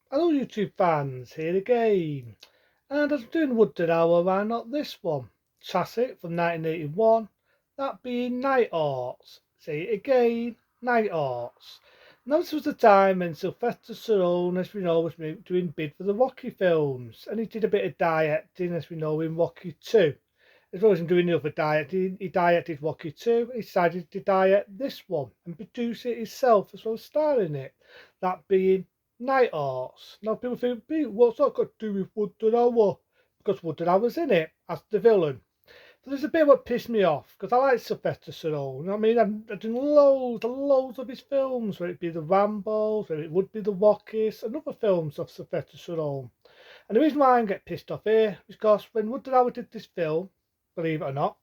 Hello YouTube fans, here again. And as I'm doing Wooded Hour, why not this one? Classic from 1981, that being Nighthawks. Say it again, Nighthawks. Now this was the time when Sylvester Stallone, as we know, was doing bid for the Rocky films. And he did a bit of directing, as we know, in Rocky 2. As well as him doing the other directing, he directed Rocky 2. He decided to direct this one and produce it himself as well as star in it. That being Night Horse. Now people think, "Pete, what's that got to do with Wooded Hour?" Because Wooded Hour's in it as the villain. So there's a bit what pissed me off because I like Sylvester Stallone. I mean, I've done loads and loads of his films, whether it be the Rambos, whether it would be the Rockies, and other films of Sylvester Stallone. And the reason why I get pissed off here is because when Wooded Hour did this film, believe it or not,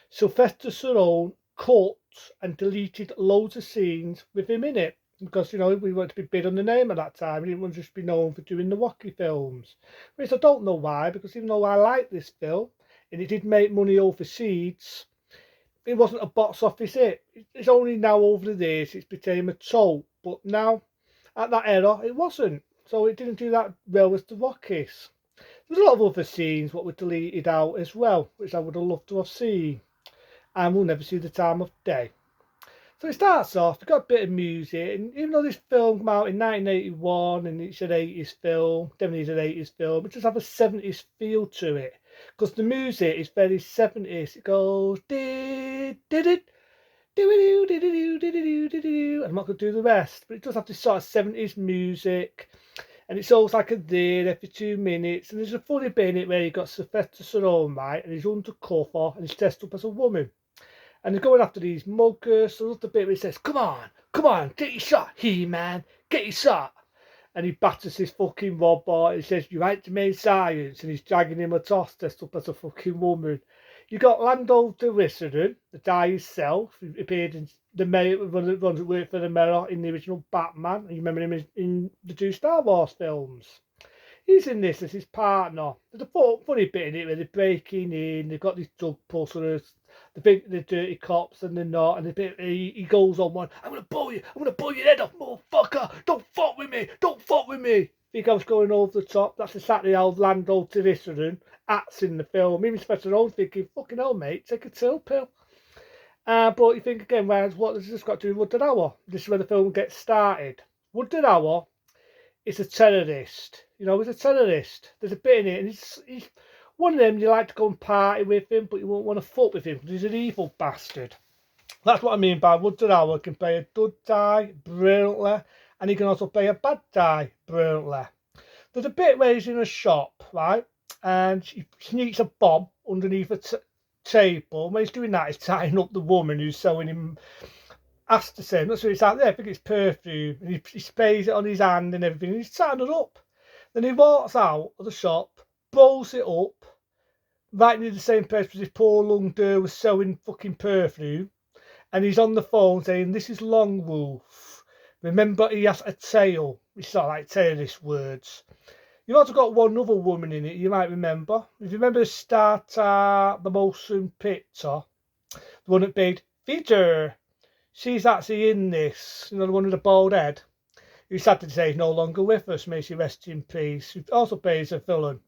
Sylvester Stallone cut and deleted loads of scenes with him in it because we wanted to be big on the name at that time. We didn't want to just be known for doing the Rocky films, which I don't know why. Because even though I like this film and it did make money overseas, it wasn't a box office hit. It's only now over the years it's became a cult, but now at that era it wasn't. So it didn't do that well as the Rockies. There's a lot of other scenes what were deleted out as well, which I would have loved to have seen, and we'll never see the time of day. So it starts off, we've got a bit of music, and even though this film came out in 1981 and it's an 80s film, definitely is an 80s film, it does have a 70s feel to it because the music is very 70s. It goes, did it, I'm not going to do the rest, but it does have this sort of 70s music. And it's always like a day every 2 minutes. And there's a funny bit in it where you've got Sylvester Stallone, right? And he's undercover and he's dressed up as a woman. And they're going after these muggers. So there's the bit where he says, come on, get your shot, He-Man, get your shot. And he batters his fucking robot. He says, you ain't to me science. And he's dragging him a toss dressed up as a fucking woman. You got Lando Calrissian, the guy himself, who appeared in the mayor, runs work for the mayor in the original Batman. You remember him in the two Star Wars films. He's in this as his partner. There's a funny bit in it where they're breaking in. They've got these drug pushlers. They think they're dirty cops and they're not. And he goes on one. I'm gonna blow your head off, motherfucker. Don't fuck with me. Don't fuck with me. He goes going over the top. That's exactly how Lando Calrissian acts in the film. Even Spencer Owens thinking, fucking hell, mate, take a chill pill. But you think again, what has this got to do with Wooded Hour? This is where the film gets started. Wooded Hour is a terrorist. He's a terrorist. There's a bit in it, and he's one of them you like to go and party with him, but you won't want to fuck with him because he's an evil bastard. That's what I mean by Wooded Hour can play a good guy brilliantly, and he can also play a bad guy brilliantly. There's a bit where he's in a shop, right, and he sneaks a bomb underneath a table. When he's doing that, he's tying up the woman who's selling him aspartame. That's what it's out there. I think it's perfume. And he sprays it on his hand and everything. And he's tying it up. Then he walks out of the shop, blows it up, right near the same place as his poor lung girl was selling fucking perfume. And he's on the phone saying, "This is Long Wolf. Remember, he has a tail." It's sort of like terrorist words. You've also got one other woman in it you might remember. If you remember the starter, the motion picture, the one that played Peter, she's actually in this. The one with the bald head. Who sad to say is no longer with us, may she rest in peace. Who also plays a villain.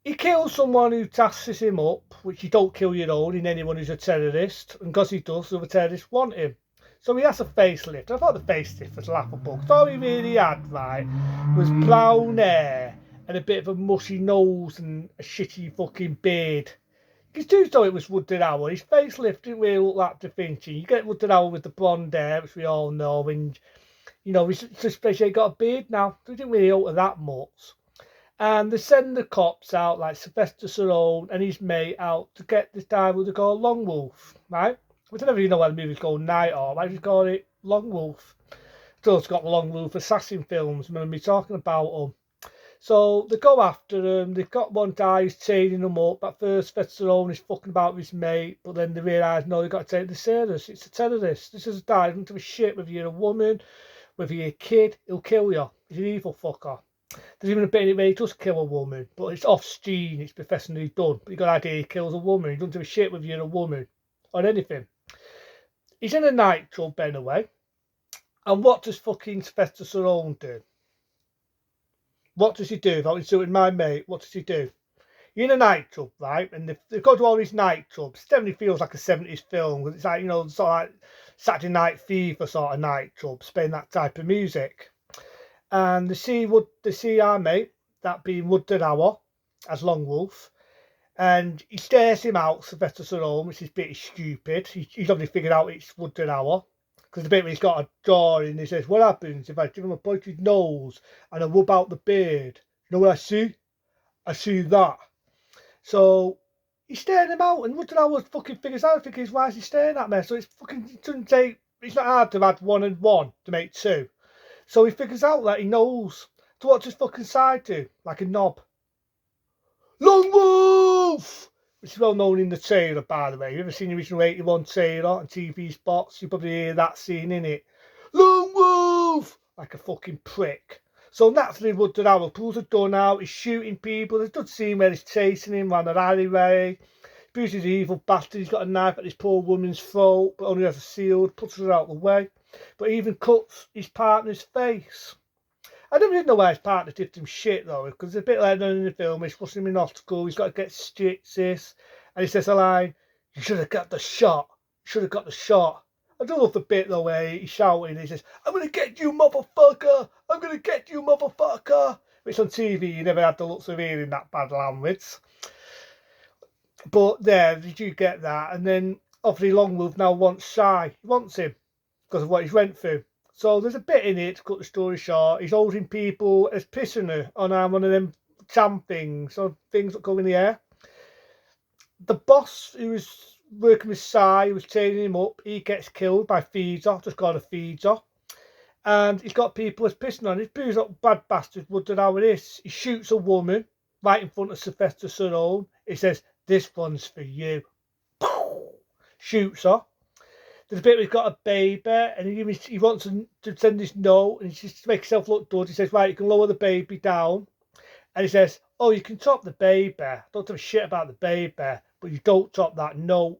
He kills someone who tasks him up, which you don't kill your own in anyone who's a terrorist. And because he does, the other terrorists want him. So he has a facelift. I thought the facelift was laughable. All he really had, right, was brown hair and a bit of a mushy nose and a shitty fucking beard. Because too thought it was Wooded Hour. His facelift didn't really look like Da Vinci. You get Wooded Hour with the blonde hair, which we all know, and he's especially got a beard now. So he didn't really alter that much. And they send the cops out, like Sylvester Stallone and his mate, out to get this guy who they call Long Wolf, right? Which I never even know why the movie's called Night Hawk. I just call it Long Wolf. So it's got the Long Wolf assassin films. I'm going to be talking about them. So they go after him. They've got one guy who's chaining them up. At first, Sylvester Stallone is fucking about with his mate, but then they realise, no, they've got to take this serious. It's a terrorist. This is a guy who doesn't give a shit whether you're a woman, whether you're a kid, he'll kill you. He's an evil fucker. There's even a bit in it where he does kill a woman, but it's off screen, it's professionally done. But you got an idea he kills a woman. He doesn't give a shit whether you're a woman or anything. He's in a nightclub anyway. And what does fucking Sylvester Stallone do? What does he do? If I was doing my mate, what does he do? You're in a nightclub, right? And they've got to all these nightclubs. It definitely feels like a 70s film because it's like, sort of like Saturday Night Fever sort of nightclubs, playing that type of music. And they see our mate, that being Wood Hour, as Long Wolf, and he stares him out, Sylvester Stallone, which is pretty stupid. He's obviously figured out it's Wood Hour. Because the bit where he's got a jaw and he says, what happens if I give him a pointed nose and I rub out the beard? You know what I see? I see that. So he's staring him out, and Wood Hour fucking figures out, thinking, why is he staring at me? So it's fucking, it doesn't take, it's not hard to add 1 and 1 to make 2. So he figures out that he knows. So what's his fucking side do? Like a knob. Long Wolf! Which is well known in the trailer, by the way. You've ever seen the original 81 trailer on TV spots? You probably hear that scene in it. Long Wolf! Like a fucking prick. So naturally, Wood Hour pulls a gun out, he's shooting people. There's a good scene where he's chasing him around an alleyway. Bruce is an evil bastard, he's got a knife at this poor woman's throat, but only has a shield, puts her out of the way. But he even cuts his partner's face. I never did know why his partner did him shit though, because it's a bit later on in the film, he's pushing him in hospital, he's got to get stitches, and he says a line, you should have got the shot, you should have got the shot. I do love the bit though where he's shouting, he says, I'm going to get you motherfucker, I'm going to get you motherfucker. Which on TV you never had the looks of hearing that bad language. But there, did you get that? And then obviously Long Wolf now wants Shy, he wants him, because of what he's went through. So there's a bit in it, to cut the story short, he's holding people as prisoner on one of them jam things, or things that go in the air. The boss who was working with Sai, who was training him up, he gets killed by Feeder, just called a Feeder. And he's got people as prisoner on. He's bruised up bad bastard, Wood Hour is. He shoots a woman right in front of Sylvester Stallone. He says, this one's for you. Shoots her. There's a bit where he's got a baby and he wants to send this note and he just to make himself look good. He says, right, you can lower the baby down. And he says, oh, you can top the baby. Don't give a shit about the baby, but you don't top that note.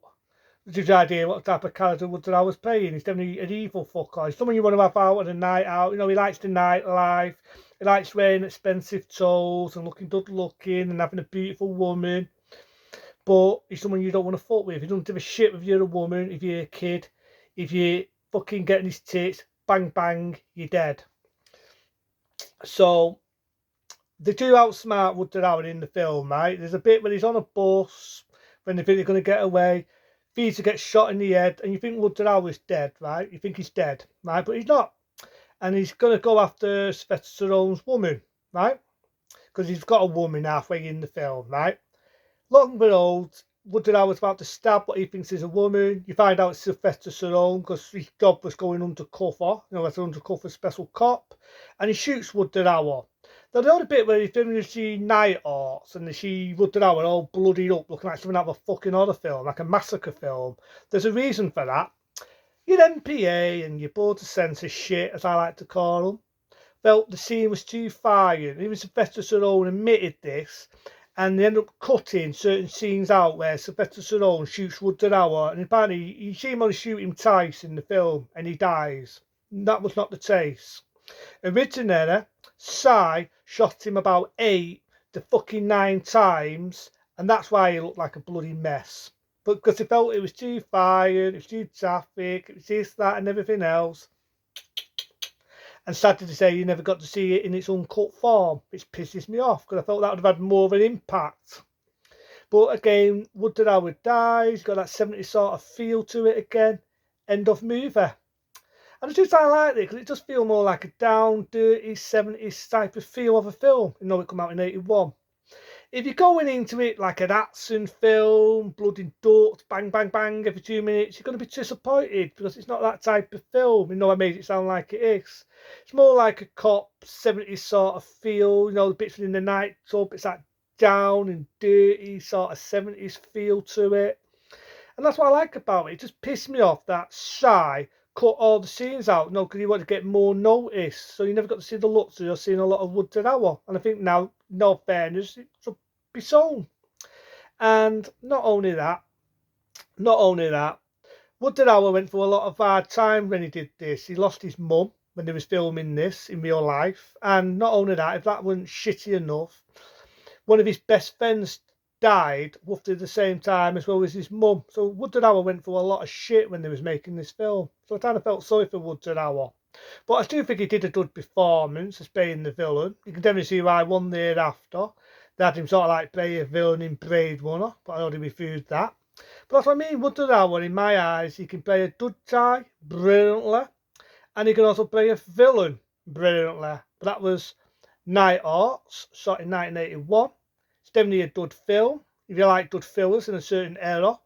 Which is the idea what type of character Wood I was playing. He's definitely an evil fucker. He's someone you want to have out on a night out. You know, he likes the nightlife. He likes wearing expensive clothes and looking good looking and having a beautiful woman. But he's someone you don't want to fuck with. He doesn't give a shit if you're a woman, if you're a kid. If you're fucking getting his tits, bang, bang, you're dead. So, they do outsmart Wood Hour in the film, right? There's a bit where he's on a bus, when they think they're going to get away. Feeder gets shot in the head, and you think Wood Hour's dead, right? You think he's dead, right? But he's not. And he's going to go after Sylvester Stallone's woman, right? Because he's got a woman halfway in the film, right? Long but old, Wood Hour's about to stab what he thinks is a woman. You find out it's Sylvester Stallone because his job was going undercover, as an undercover special cop, and he shoots Wood Hour. Now the only bit where he's doing is the Nighthawks and they see Wood Hour all bloodied up, looking like something out of a fucking horror film, like a massacre film. There's a reason for that. Your MPA and your board of censor shit, as I like to call them, felt the scene was too violent. Even Sylvester Stallone admitted this. And they end up cutting certain scenes out where Sylvester Stallone shoots Wood Hour, and apparently you see him only shoot him twice in the film, and he dies. And that was not the case. Originally, Sai shot him about 8 to fucking 9 times, and that's why he looked like a bloody mess. But because he felt it was too violent, it was too traffic, it was this, that, and everything else. And sadly to say, you never got to see it in its uncut form, which pisses me off because I felt that would have had more of an impact. But again, Wood Hour dies, got that 70s sort of feel to it again. End of movie. And I just like it because it does feel more like a down, dirty 70s type of feel of a film. You know, it come out in 81. If you're going into it like an action film, blood and dirt, bang, bang, bang every 2 minutes, you're going to be disappointed because it's not that type of film. You know, I made it sound like it is. It's more like a cop 70s sort of feel, the bits in the nightclub, it's that down and dirty sort of 70s feel to it. And that's what I like about it. It just pissed me off that Shy cut all the scenes out, because he wanted to get more notice. So you never got to see the looks, so you're seeing a lot of Wood Hour. And I think now, no fairness, it should be sold. And not only that, Wood Hour went through a lot of hard time when he did this. He lost his mum. when they was filming this in real life. And not only that, if that wasn't shitty enough, one of his best friends died roughly the same time as well as his mum. So Woodard Hour went through a lot of shit when they was making this film. So I kind of felt sorry for Woodard Hour. But I do think he did a good performance as playing the villain. You can definitely see why 1 year after they had him sort of like play a villain in Blade Runner, but I already refused that. But that's what I mean, Woodard Hour, in my eyes, he can play a good guy brilliantly, and he can also play a villain brilliantly. But that was Nighthawks, shot in 1981. It's definitely a good film. If you like good fillers in a certain era,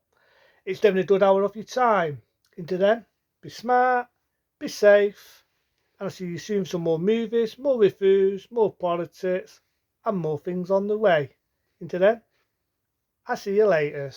it's definitely a good hour of your time. Until then, be smart, be safe, and I'll see you soon for some more movies, more reviews, more politics, and more things on the way. Until then, I'll see you later.